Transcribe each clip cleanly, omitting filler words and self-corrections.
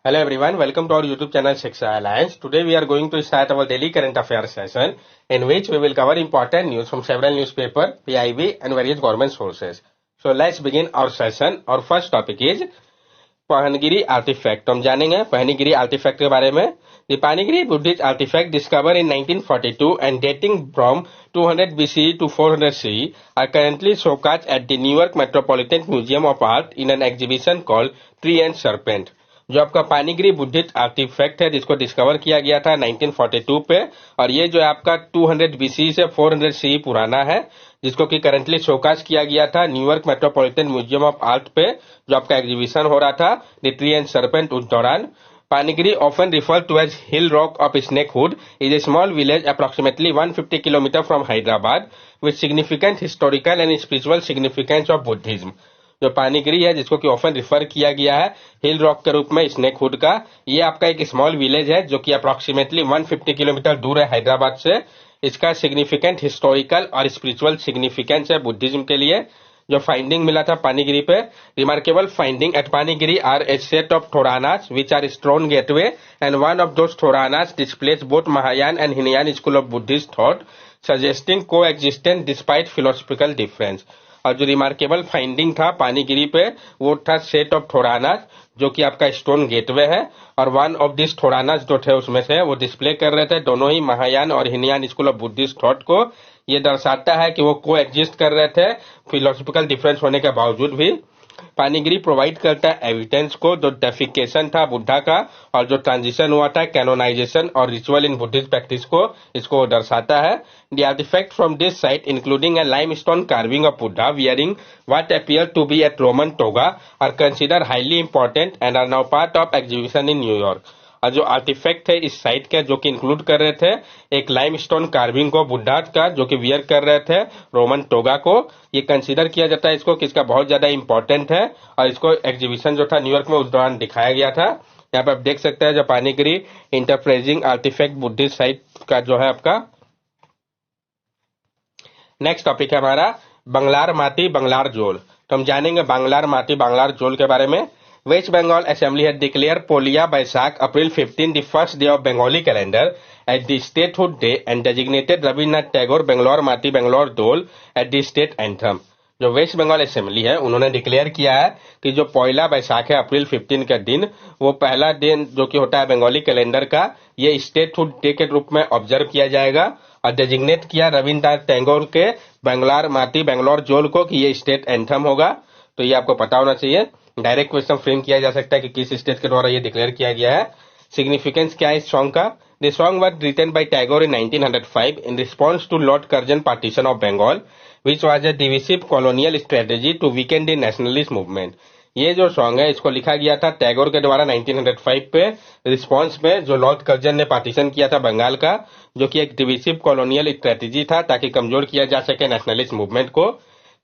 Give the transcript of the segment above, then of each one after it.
Hello everyone, welcome to our YouTube channel Shiksha Alliance. Today we are going to start our daily current affairs session in which we will cover important news from several newspapers, PIB and various government sources. So let's begin our session. Our first topic is Pahanagiri artifact. तो हम जानेंगे पहनीगिरी artifact के बारे में. The Pahanagiri Buddhist artifact discovered in 1942 and dating from 200 BCE to 400 CE are currently showcased at the New York Metropolitan Museum of Art in an exhibition called Tree and Serpent. जो आपका Phanigiri Buddhist artefact है जिसको discover किया गया था 1942 पे और ये जो है आपका 200 BC से 400 CE पुराना है जिसको कि करंटली शोकास किया गया था New York metropolitan museum of art पे जो आपका एग्जीबिशन हो रहा था द ट्री एंड सर्पेंट उस दौरान. Panigiri, often referred to as Hill Rock of Snakehood, is a small village approximately 150 km from Hyderabad with significant historical and spiritual significance of Buddhism. जो पानीगिरी है जिसको कि ऑफन रिफर किया गया है हिल rock के रूप में स्नेकहुड का, ये आपका एक स्मॉल विलेज है जो कि अप्रोक्सीमेटली 150 किलोमीटर दूर है हैदराबाद से. इसका सिग्निफिकेंट हिस्टोरिकल और स्पिरिचुअल सिग्निफिकेंस है बुद्धिज्म के लिए. जो फाइंडिंग मिला था पानीगिरी पे, remarkable finding at Panigiri are a set of toranas which are stone gateway and one of those toranas displays both Mahayana and Hinayana school of Buddhist thought suggesting coexistence despite philosophical difference. और जो remarkable finding था पानीगिरी पे वो था set of थोरानास जो कि आपका stone gateway है और वन ऑफ दिस थोरानास जो थे उसमें से वो डिस्प्ले कर रहे थे दोनों ही महायान और Hinayana school of Buddhist thought को. ये दर्शाता है कि वो को एग्जिस्ट कर रहे थे फिलोसफिकल डिफरेंस होने के बावजूद भी. पानीगिरी प्रोवाइड करता है एविडेंस को जो डेफिकेशन था बुद्धा का और जो ट्रांजिशन हुआ था कैनोनाइजेशन और रिचुअल इन बुद्धिस्ट प्रैक्टिस को इसको दर्शाता है. The artifact from this site, including a limestone carving of Buddha wearing what appear to be a Roman toga, are considered highly important and are now part of exhibition in New York. और जो artefact है इस site के जो कि include कर रहे थे एक लाइमस्टोन कार्विंग को बुद्धा का जो कि वियर कर रहे थे रोमन टोगा को, ये कंसीडर किया जाता है इसको कि इसका बहुत ज्यादा इंपॉर्टेंट है और इसको एग्जीबिशन जो था न्यूयॉर्क में उस दौरान दिखाया गया था. यहाँ पे आप देख सकते हैं जो Phanigiri enterprising artefact Buddhist site का जो है आपका. नेक्स्ट टॉपिक है हमारा बंगलार माटी बंगलार जोल. तो हम जानेंगे बांग्लार माटी बांग्लार जोल के बारे में. West Bengal Assembly had declared Polia Baisakh April 15 the first day of Bengali calendar as the statehood day and designated Rabindranath Tagore Bangalore Mati Bangalore Dole as the state anthem. जो वेस्ट बंगाल असेंबली है उन्होंने declare किया है कि जो पहला बैसाख है अप्रैल 15 का दिन वो पहला दिन जो कि होता है बंगाली कैलेंडर का ये स्टेटहुड डे के रूप में ऑब्जर्व किया जाएगा और डेजिग्नेट किया रविन्द्रनाथ टैगोर के बंगलार माटी बेंगलोर जोल को कि ये स्टेट एंथम होगा. तो ये आपको पता होना चाहिए. डायरेक्ट क्वेश्चन फ्रेम किया जा सकता है कि किस स्टेट के द्वारा ये डिक्लेयर किया गया है. सिग्निफिकेंस क्या है इस सॉन्ग का? The song was written by Tagore in 1905 in response to Lord Curzon partition of Bengal which was a divisive colonial strategy to weaken the nationalist movement. ये जो सॉन्ग है इसको लिखा गया था टैगोर के द्वारा 1905 पे रिस्पॉन्स में जो लॉर्ड कर्जन ने पार्टीशन किया था बंगाल का जो कि एक डिविसिव कॉलोनियल स्ट्रेटेजी था ताकि कमजोर किया जा सके नेशनलिस्ट मूवमेंट को.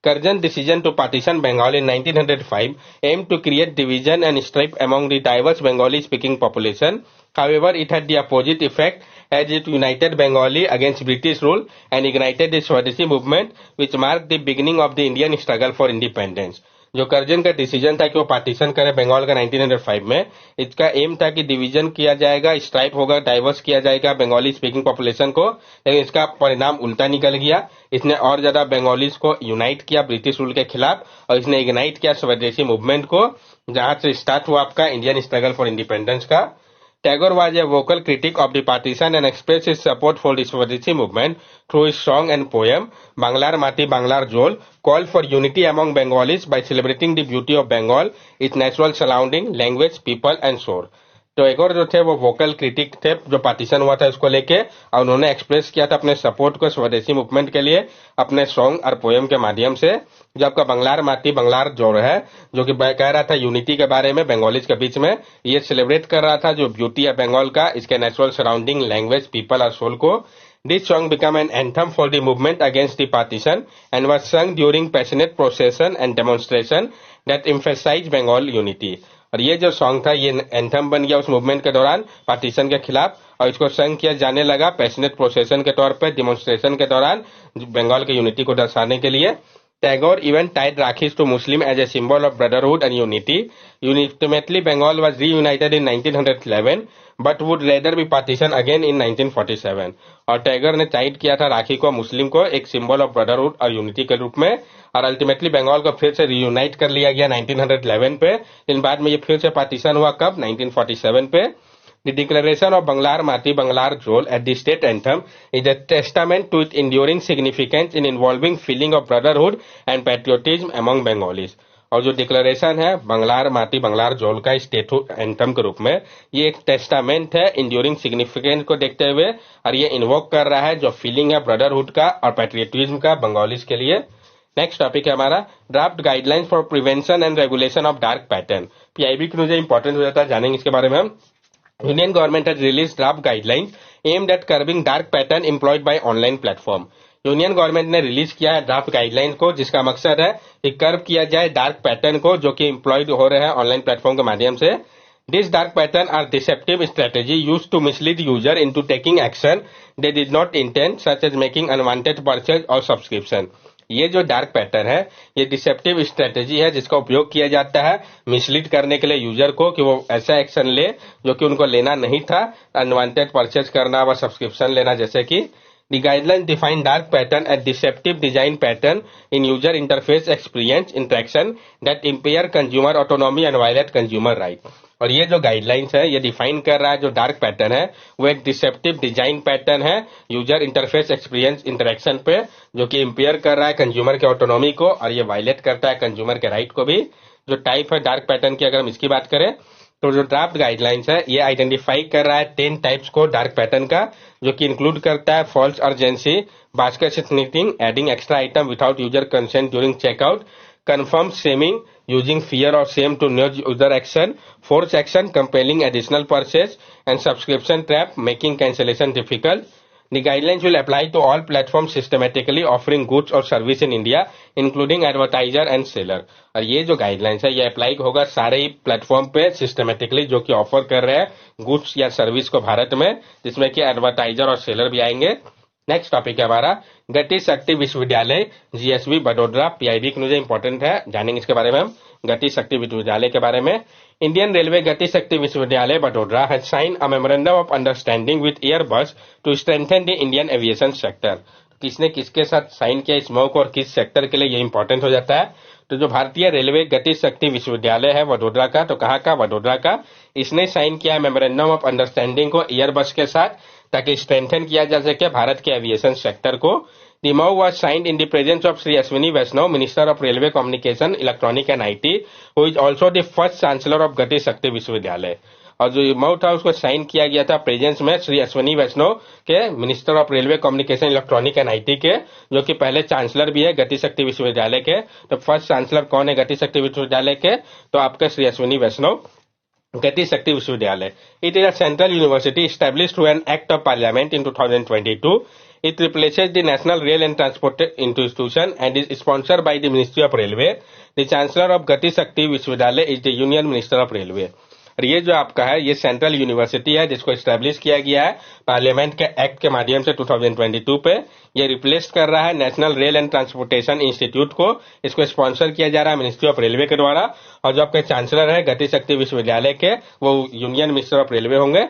Curzon's decision to partition Bengal in 1905 aimed to create division and strife among the diverse Bengali-speaking population. However, it had the opposite effect as it united Bengali against British rule and ignited the Swadeshi movement, which marked the beginning of the Indian struggle for independence. जो Curzon का decision था कि वो partition करे बंगाल का 1905 में, इसका M था कि डिवीजन किया जाएगा, स्ट्राइप होगा, डाइवर्स किया जाएगा बंगाली स्पीकिंग पॉपुलेशन को, लेकिन इसका परिणाम उल्टा निकल गया. इसने और ज्यादा बंगालीज को यूनाइट किया ब्रिटिश रूल के खिलाफ और इसने इग्नाइट किया स्वदेशी मूवमेंट को जहां से स्टार्ट हुआ आपका इंडियन स्ट्रगल फॉर इंडिपेंडेंस का. Tagore was a vocal critic of the partition and expressed his support for the Swadeshi movement through his song and poem Banglar Mati Banglar Jol, called for unity among Bengalis by celebrating the beauty of Bengal, its natural surrounding, language, people and shore. Tagore जो थे वो vocal critic थे जो partition हुआ था उसको लेके और उन्होंने एक्सप्रेस किया था अपने सपोर्ट को स्वदेशी मूवमेंट के लिए अपने सॉन्ग और पोएम के माध्यम से. जो आपका बंगलार माटी बंगलार जोड़ है जो कि कह रहा था यूनिटी के बारे में बंगालीज के बीच में, ये सेलिब्रेट कर रहा था जो ब्यूटी है बंगाल का, इसके नेचुरल सराउंडिंग, लैंग्वेज, पीपल और सोल को. This song became an anthem for the movement against the partition and was sung during passionate procession and demonstration that emphasized Bengal unity. और ये जो सॉन्ग था ये एंथम बन गया उस मूवमेंट के दौरान पार्टीशन के खिलाफ और इसको संग किया जाने लगा पैशनेट प्रोसेशन के तौर पे, डिमोन्स्ट्रेशन के दौरान बंगाल के यूनिटी को दर्शाने के लिए. Tagore even tied Rakhis to Muslim as a symbol of brotherhood and unity. Ultimately, Bengal was reunited in 1911, but would later be partitioned again in 1947. और टैगर ने टाइड किया था राखी को मुस्लिम को एक सिंबल ऑफ ब्रदरहुड और यूनिटी के रूप में, और अल्टीमेटली बंगाल को फिर से रियूनाइट कर लिया गया 1911 पे। इन बाद में ये फिर से पार्टीशन हुआ कब? 1947 पे। The declaration of Banglar Mati Banglar Jol at the state anthem is a testament to its enduring significance in involving feeling of brotherhood and patriotism among Bengalis. और जो डिक्लेरेशन है बंगलार माटी बंगलार जोल का स्टेट एंथम के रूप में, ये एक टेस्टामेंट है इंड्यूरिंग सिग्निफिकेंस को देखते हुए, और ये इन्वोक कर रहा है जो फीलिंग है ब्रदरहुड का और पैट्रियटिज्म का बंगालीज के लिए। नेक्स्ट टॉपिक है हमारा draft guidelines for prevention and regulation of dark pattern. PIB के मुझे इंपॉर्टेंट हो जाता है, जानेंगे इसके बारे में हम। Union government has released draft guidelines aimed at curbing dark pattern employed by online platform. Union government ने रिलीज किया है ड्राफ्ट गाइडलाइंस को, जिसका मकसद है कि कर्व किया जाए डार्क पैटर्न को जो कि एम्प्लॉयड हो रहे हैं ऑनलाइन प्लेटफॉर्म के माध्यम से। This dark pattern are deceptive strategy used to mislead user into taking action they did not intend, such as making unwanted purchase और सब्सक्रिप्शन। ये जो डार्क पैटर्न है ये डिसेप्टिव स्ट्रेटेजी है जिसका उपयोग किया जाता है मिसलीड करने के लिए यूजर को कि वो ऐसा एक्शन ले जो कि उनको लेना नहीं था, अनवांटेड परचेज करना व सब्सक्रिप्शन लेना जैसे कि। The guidelines define dark pattern as deceptive design pattern in user interface experience interaction that impair consumer autonomy and violate consumer right. और ये जो गाइडलाइंस है ये डिफाइन कर रहा है जो डार्क पैटर्न है वो एक डिसेप्टिव डिजाइन पैटर्न है यूजर इंटरफेस एक्सपीरियंस इंटरेक्शन पे, जो कि इंपेयर कर रहा है कंज्यूमर के ऑटोनॉमी को और ये वायलेट करता है कंज्यूमर के राइट को भी। जो टाइप है डार्क पैटर्न की अगर हम इसकी बात करें तो जो ड्राफ्ट गाइडलाइंस है ये आइडेंटिफाई कर रहा है 10 टाइप्स को डार्क पैटर्न का, जो कि इंक्लूड करता है false urgency, basket sneaking, adding extra item without user consent during checkout, confirmed shaming, using fear or shame to nudge user action, force action, compelling additional purchase, and subscription trap, making cancellation difficult. The guidelines will apply to all platforms systematically offering goods or service in India, including advertiser and seller. और ये जो guidelines है ये apply होगा सारे ही platform पे systematically जो कि ऑफर कर रहे हैं गुड्स या सर्विस को भारत में, जिसमें कि एडवर्टाइजर और सेलर भी आएंगे। नेक्स्ट टॉपिक है हमारा गति शक्ति विश्वविद्यालय जीएसवी बड़ोदरा। पीआईबी की न्यूज इंपॉर्टेंट है, जानेंगे इसके बारे में हम। गति शक्ति विश्वविद्यालय के बारे में, Indian railway Gati Shakti Vishwavidyalaya Vadodara has sign a memorandum of understanding with Airbus to strengthen the Indian aviation sector. किसने किसके साथ साइन किया इस मौके और किस सेक्टर के लिए ये इंपॉर्टेंट हो जाता है। तो जो भारतीय रेलवे गति शक्ति विश्वविद्यालय है वडोदरा का, तो कहाँ का? वडोदरा का। इसने साइन किया मेमोरेंडम ऑफ अंडरस्टैंडिंग को एयरबस के साथ ताकि स्ट्रेंथन किया जा सके भारत के एविएशन सेक्टर को। The MOU was signed in the presence of Sri Ashwini Vaishnaw, Minister of Railway Communication, Electronic and IT, who is also the first Chancellor of Gati Shakti विश्वविद्यालय। और जो MOU था उसको साइन किया गया था presence में श्री अश्विनी वैष्णव के, minister of railway communication electronic and IT के, जो कि पहले चांसलर भी है गति शक्ति विश्वविद्यालय के। तो फर्स्ट चांसलर कौन है गति शक्ति विश्वविद्यालय के? तो आपके श्री अश्विनी वैष्णव। गति शक्ति विश्वविद्यालय it is a central university established through an act of parliament in 2022. It replaces the National Rail and Transport Institution and is sponsored by the Ministry of Railway. The Chancellor of Gati Shakti Vishwavidyalaya is the Union Minister of Railway. और ये जो आपका है ये central university है जिसको establish किया गया है पार्लियामेंट के एक्ट के माध्यम से 2022 पे। ये रिप्लेस कर रहा है national rail and transportation institute को। इसको स्पॉन्सर किया जा रहा है मिनिस्ट्री ऑफ रेलवे के द्वारा, और जो आपके चांसलर है गति शक्ति विश्वविद्यालय के वो यूनियन मिनिस्टर ऑफ रेलवे होंगे।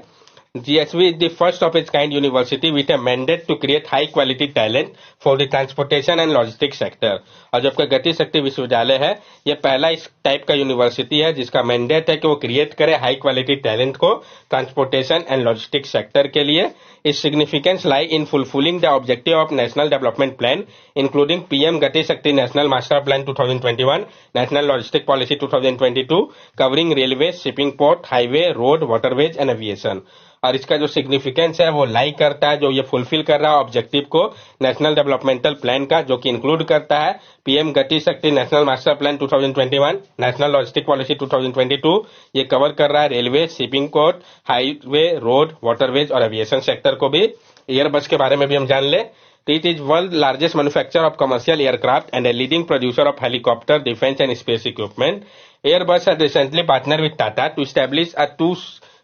GSV is the first of its kind university with a mandate to create high quality talent for the transportation and logistics sector. और जब का गति शक्ति विश्वविद्यालय है ये पहला इस टाइप का यूनिवर्सिटी है जिसका मैंडेट है कि वो क्रिएट करे हाई क्वालिटी टैलेंट को ट्रांसपोर्टेशन एंड लॉजिस्टिक्स सेक्टर के लिए। इस significance lie in fulfilling the objective of national development plan including PM गति शक्ति national master plan 2021, national logistic policy 2022 covering railway, shipping port, highway, road, waterways and aviation. और इसका जो significance है वो लाई करता है जो ये फुलफिल कर रहा है ऑब्जेक्टिव को नेशनल डेवलपमेंटल प्लान का, जो कि इंक्लूड करता है पीएम गति शक्ति national master plan 2021, national logistic policy 2022। ये कवर कर रहा है railway, shipping port, highway, road, waterways और एविएशन सेक्टर को भी। एयरबस के बारे में भी हम जान ले। It is world's largest manufacturer of commercial aircraft and a leading producer of helicopter, defense and space equipment. Airbus has recently partnered with Tata to establish a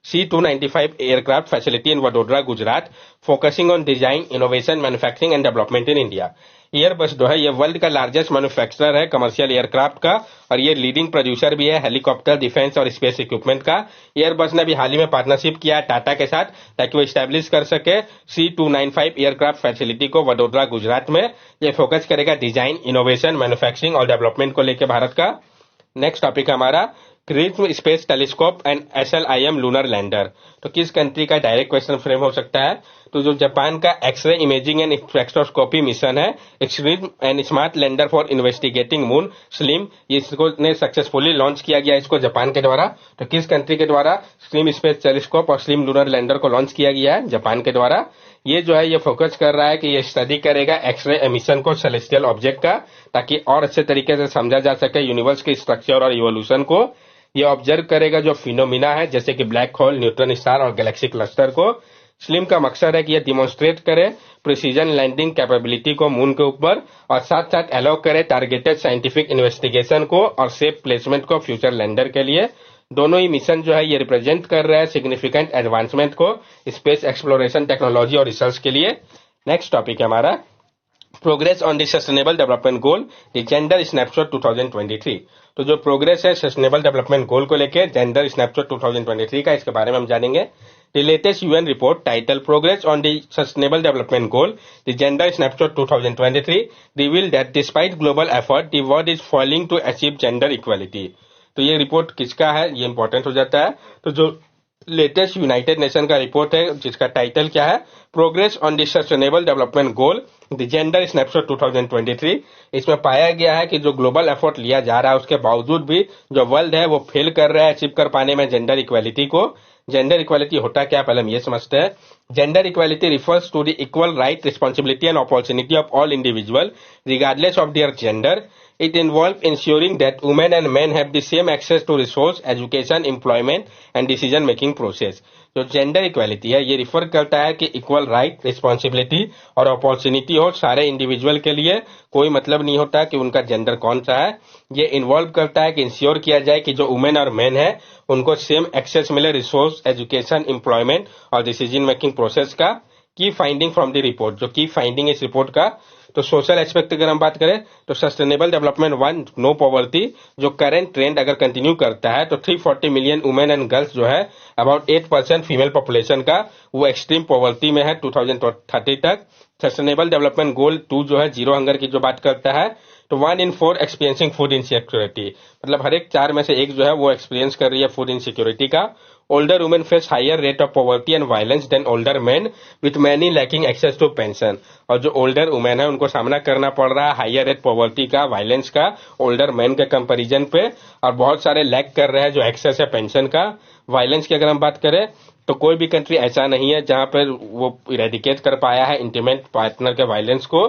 C295 aircraft facility in Vadodara, Gujarat, focusing on design, innovation, manufacturing and development in India. Airbus जो है ये world का largest manufacturer है commercial aircraft का और ये leading producer भी है हेलीकॉप्टर, डिफेंस और स्पेस इक्विपमेंट का। एयरबस ने भी हाल ही में पार्टनरशिप किया है टाटा के साथ ताकि वो स्टैब्लिश कर सके C295 एयरक्राफ्ट फैसिलिटी को वडोदरा, गुजरात में। ये फोकस करेगा डिजाइन, इनोवेशन, मैन्युफैक्चरिंग और डेवलपमेंट को लेकर भारत का। नेक्स्ट टॉपिक हमारा XRISM space telescope and SLIM lunar lander. तो किस कंट्री का डायरेक्ट क्वेश्चन फ्रेम हो सकता है? तो जो जापान का X-ray imaging and spectroscopy mission है extreme and smart lander for investigating moon SLIM, इसको ने सक्सेसफुली लॉन्च किया गया इसको जापान के द्वारा। तो किस कंट्री के द्वारा स्लिम स्पेस टेलीस्कोप और स्लिम लूनर लैंडर को लॉन्च किया गया है? जापान के द्वारा। ये जो है ये फोकस कर रहा है कि ये स्टडी करेगा एक्सरे एमिशन को सेलेस्टियल ऑब्जेक्ट का ताकि और अच्छे तरीके से समझा जा सके यूनिवर्स के स्ट्रक्चर और इवोल्यूशन को। ये ऑब्जर्व करेगा जो फिनोमिना है जैसे कि ब्लैक होल, न्यूट्रॉन स्टार और गैलेक्सी क्लस्टर को। स्लिम का मकसद है कि ये डिमोन्स्ट्रेट करे प्रिसीजन लैंडिंग कैपेबिलिटी को मून के ऊपर और साथ साथ अलाउ करे टारगेटेड साइंटिफिक इन्वेस्टिगेशन को और सेफ प्लेसमेंट को फ्यूचर लैंडर के लिए। दोनों ही मिशन जो है ये रिप्रेजेंट कर रहा है सिग्निफिकेंट एडवांसमेंट को स्पेस एक्सप्लोरेशन टेक्नोलॉजी और रिसर्च के लिए। नेक्स्ट टॉपिक है हमारा progress on the sustainable development goal the gender snapshot 2023। तो जो प्रोग्रेस है सस्टेनेबल डेवलपमेंट गोल को लेकर जेंडर स्नैपशॉट 2023 का, इसके बारे में हम जानेंगे। The latest UN report titled Progress on the Sustainable Development Goal, the Gender Snapshot 2023, revealed that despite global effort, the world is failing to achieve gender equality. तो ये रिपोर्ट किसका है, ये इंपॉर्टेंट हो जाता है। तो जो लेटेस्ट यूनाइटेड नेशन का रिपोर्ट है जिसका टाइटल क्या है, progress on the sustainable development goal the gender snapshot 2023, इसमें पाया गया है कि जो ग्लोबल एफर्ट लिया जा रहा है उसके बावजूद भी जो वर्ल्ड है वो फेल कर रहा है अचीव कर पाने में जेंडर इक्वालिटी को। जेंडर इक्वालिटी होता क्या, पहले हम ये समझते हैं। Gender equality refers to the equal right, responsibility and opportunity of all individual regardless of their gender. It involves ensuring that women and men have the same access to resource, education, employment and decision making process. जो gender equality है ये refer करता है कि equal right, responsibility और opportunity हो सारे individual के लिए। कोई मतलब नहीं होता कि उनका जेंडर कौन सा है। ये इन्वॉल्व करता है कि इंश्योर किया जाए कि जो वुमेन और मेन है उनको सेम एक्सेस मिले रिसोर्स, एजुकेशन, एम्प्लॉयमेंट और डिसीजन मेकिंग प्रोसेस का। की फाइंडिंग फ्रॉम द रिपोर्ट, जो की फाइंडिंग इस रिपोर्ट का, तो सोशल एस्पेक्ट अगर हम बात करें तो सस्टेनेबल डेवलपमेंट 1 नो पॉवर्टी जो करंट ट्रेंड अगर कंटिन्यू करता है तो 340 मिलियन वुमेन एंड गर्ल्स जो है अबाउट 8% फीमेल पॉपुलेशन का वो एक्सट्रीम पॉवर्टी में है 2030 तक। सस्टेनेबल डेवलपमेंट गोल 2 जो है जीरो हंगर की जो बात करता है तो 1 in 4 एक्सपीरियंसिंग फूड इनसिक्योरिटी, मतलब हर एक 4 में से एक जो है वो एक्सपीरियंस कर रही है फूड इनसिक्योरिटी का। Older women face higher rate of poverty and violence than older men with many lacking access to pension. और जो ओल्डर वुमेन है उनको सामना करना पड़ रहा है हायर रेट पॉवर्टी का, वायलेंस का ओल्डर मेन के कंपैरिजन पे, और बहुत सारे लैक कर रहे हैं जो एक्सेस है पेंशन का। वायलेंस की अगर हम बात करें तो कोई भी कंट्री ऐसा नहीं है जहां पर वो इरेडिकेट कर पाया है इंटीमेट पार्टनर के वायलेंस को।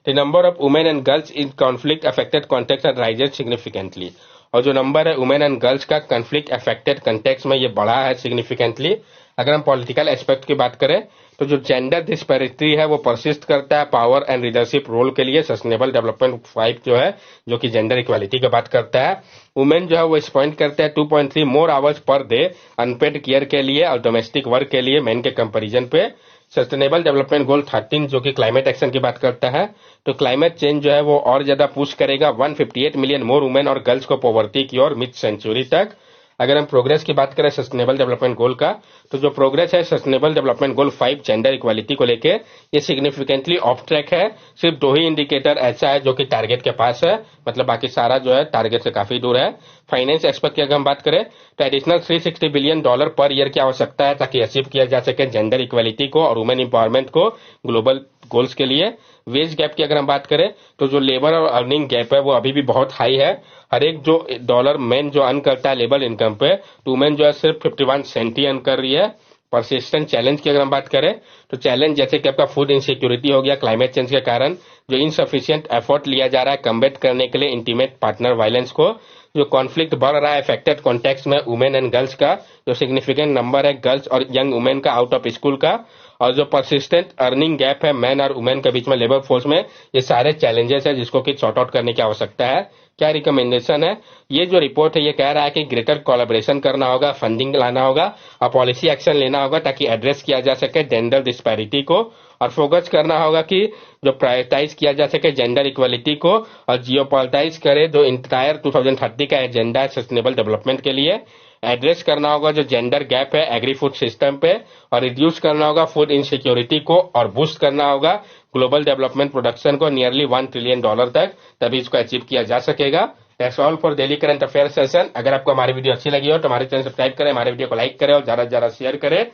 The number of women and girls in conflict affected context and rises significantly. और जो नंबर है वुमेन एंड गर्ल्स का कन्फ्लिक्ट अफेक्टेड कंटेक्स्ट में ये बढ़ा है सिग्निफिकेंटली। अगर हम पॉलिटिकल एस्पेक्ट की बात करें तो जो जेंडर डिस्पैरिटी है वो परसिस्ट करता है पावर एंड लीडरशिप रोल के लिए। सस्टेनेबल डेवलपमेंट 5 जो है जो कि जेंडर इक्वालिटी की बात करता है, वुमेन जो है वो पॉइंट करते हैं 2.3 more hours per day unpaid care के लिए और डोमेस्टिक वर्क के लिए मेन के कंपैरिजन पे। सस्टेनेबल डेवलपमेंट गोल 13 जो कि क्लाइमेट एक्शन की बात करता है तो क्लाइमेट चेंज जो है वो और ज्यादा पुश करेगा 158 मिलियन मोर वुमेन और गर्ल्स को पॉवर्टी की ओर मिड सेंचुरी तक। अगर हम प्रोग्रेस की बात करें सस्टेनेबल डेवलपमेंट गोल का तो जो प्रोग्रेस है sustainable development goal 5 gender equality को लेके ये सिग्निफिकेंटली ऑफ ट्रैक है। सिर्फ 2 ही इंडिकेटर ऐसा है जो कि टारगेट के पास है, मतलब बाकी सारा जो है टारगेट से काफी दूर है। फाइनेंस एक्सपेक्ट की अगर हम बात करें तो एडिशनल $360 बिलियन पर ईयर की आवश्यकता है ताकि अचीव किया जा सके जेंडर इक्वालिटी को और वुमेन एम्पावरमेंट को ग्लोबल गोल्स के लिए। वेज गैप की अगर हम बात करें तो जो लेबर और अर्निंग गैप है वो अभी भी बहुत हाई है। हर एक जो डॉलर मैन जो अर्न करता है लेबर इनकम पे तो वुमेन जो है सिर्फ 51 सेंट ही अर्न कर रही है। परसिस्टेंट चैलेंज की अगर हम बात करें तो चैलेंज जैसे कि आपका फूड इनसिक्योरिटी हो गया क्लाइमेट चेंज के कारण, जो इनसफिशिएंट एफर्ट लिया जा रहा है कम्बेट करने के लिए इंटीमेट पार्टनर वायलेंस को, जो कॉन्फ्लिक्ट बढ़ रहा है अफेक्टेड कॉन्टेक्स्ट में वुमेन एंड गर्ल्स का, जो सिग्निफिकेंट नंबर है गर्ल्स और यंग वुमेन का आउट ऑफ स्कूल का, और जो परसिस्टेंट अर्निंग गैप है मैन और वुमेन के बीच में लेबर फोर्स में, ये सारे चैलेंजेस है जिसको कि सॉर्ट आउट करने की आवश्यकता है क्या रिकमेंडेशन है? ये जो रिपोर्ट है ये कह रहा है कि ग्रेटर कोलैबोरेशन करना होगा, फंडिंग लाना होगा और पॉलिसी एक्शन लेना होगा ताकि एड्रेस किया जा सके जेंडर डिस्पैरिटी को, और फोकस करना होगा कि जो प्रायोरिटाइज किया जा सके जेंडर इक्वलिटी को, और जियोपॉलिटाइज करे जो इंटायर 2030 का एजेंडा है सस्टेनेबल डेवलपमेंट के लिए। एड्रेस करना होगा जो जेंडर गैप है एग्री फूड सिस्टम पे, और रिड्यूस करना होगा फूड इनसिक्योरिटी को, और बूस्ट करना होगा ग्लोबल डेवलपमेंट प्रोडक्शन को नियरली $1 ट्रिलियन तक, तभी इसको अचीव किया जा सकेगा। That's all for daily current affair session. अगर आपको हमारी वीडियो अच्छी लगी हो तो हमारे चैनल सब्सक्राइब करें, हमारे वीडियो को लाइक करें और ज्यादा से ज्यादा शेयर करें।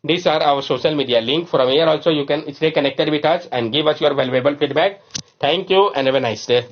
These are our social media link. From here also you can stay connected with us and give us your valuable feedback. Thank you and have a nice day.